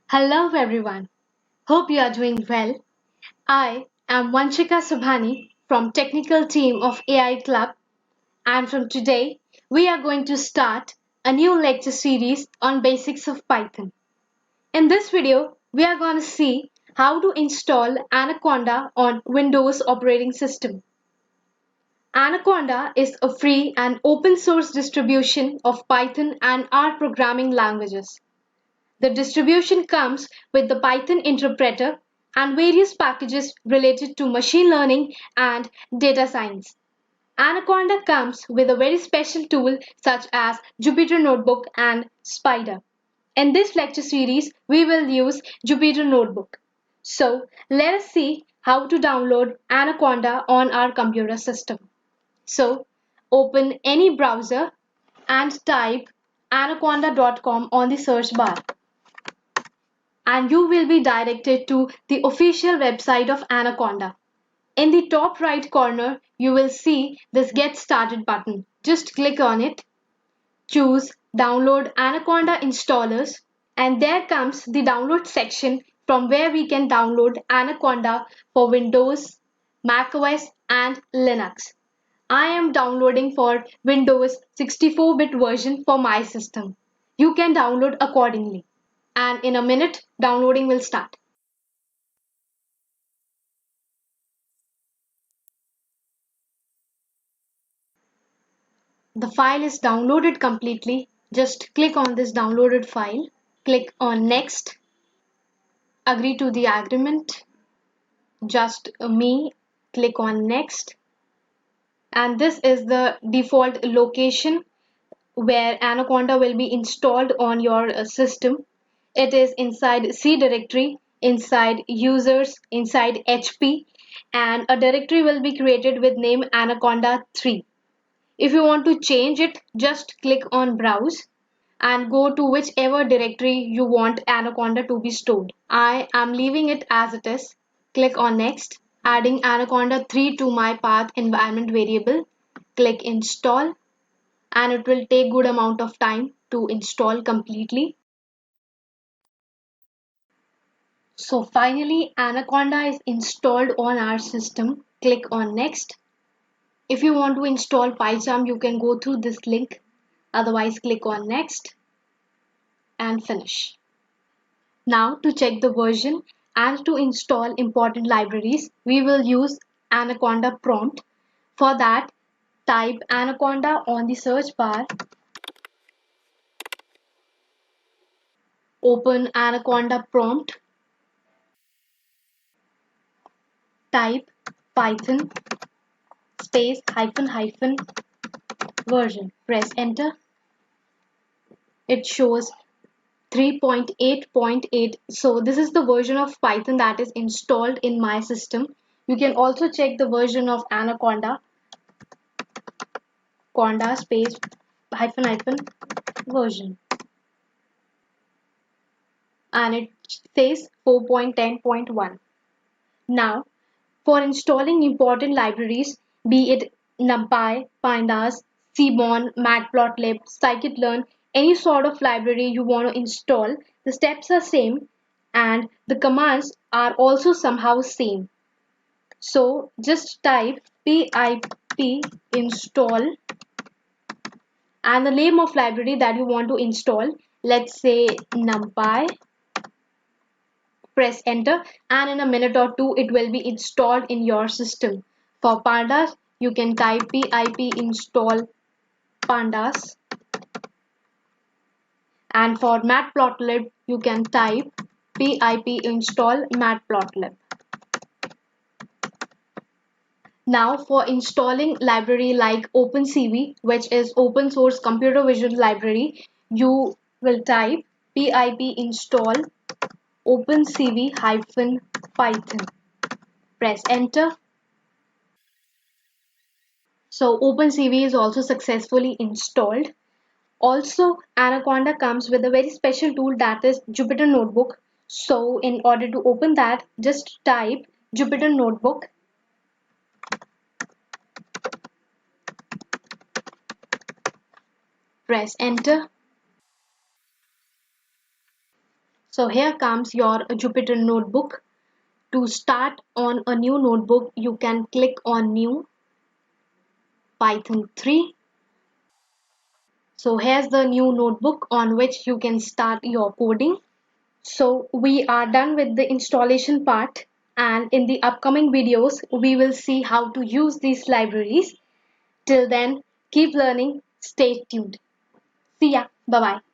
Hello everyone. Hope you are doing well. I am Vanshika Sabhani from technical team of AI Club, and from today we are going to start a new lecture series on basics of Python. In this video, we are going to see how to install Anaconda on Windows operating system. Anaconda is a free and open source distribution of Python and R programming languages. The distribution comes with the Python interpreter and various packages related to machine learning and data science. Anaconda comes with a very special tool such as Jupyter Notebook and Spider. In this lecture series, we will use Jupyter Notebook. So, let us see how to download Anaconda on our computer system. So, open any browser and type anaconda.com on the search bar, and you will be directed to the official website of Anaconda. In the top right corner, you will see this Get Started button. Just click on it, choose Download Anaconda Installers, and there comes the download section from where we can download Anaconda for Windows, macOS, and Linux. I am downloading for Windows 64-bit version for my system. You can download accordingly. And in a minute, downloading will start. The file is downloaded completely. Just click on this downloaded file. Click on Next. Agree to the agreement. Just me. Click on Next. And this is the default location where Anaconda will be installed on your system. It is inside C directory, inside users, inside HP, and a directory will be created with name Anaconda 3. If you want to change it, just click on Browse and go to whichever directory you want Anaconda to be stored. I am leaving it as it is. Click on Next, adding Anaconda 3 to my path environment variable. Click Install, and it will take good amount of time to install completely. So finally, Anaconda is installed on our system. Click on Next. If you want to install PyCharm, you can go through this link. Otherwise, click on Next and finish. Now to check the version and to install important libraries, we will use Anaconda prompt. For that, type Anaconda on the search bar, open Anaconda prompt, type Python space hyphen hyphen version. Press enter. It shows 3.8.8. So this is the version of Python that is installed in my system. You can also check the version of Anaconda, conda space hyphen hyphen version, and it says 4.10.1. Now, for installing important libraries, be it NumPy, Pandas, Cbon, Matplotlib, scikit-learn, any sort of library you want to install, the steps are same and the commands are also somehow same. So just type pip install and the name of library that you want to install. Let's say NumPy. Press enter, and in a minute or two it will be installed in your system. For pandas, you can type pip install pandas, and for matplotlib you can type pip install matplotlib. Now for installing library like OpenCV, which is open source computer vision library, you will type pip install opencv-python. Press enter. So OpenCV is also successfully installed. Also, Anaconda comes with a very special tool, that is Jupyter Notebook. So in order to open that, just type Jupyter Notebook, press enter. So here comes your Jupyter Notebook. To start on a new notebook, you can click on New, Python 3. So here's the new notebook on which you can start your coding. So we are done with the installation part, and in the upcoming videos, we will see how to use these libraries. Till then, keep learning, stay tuned. See ya, bye bye.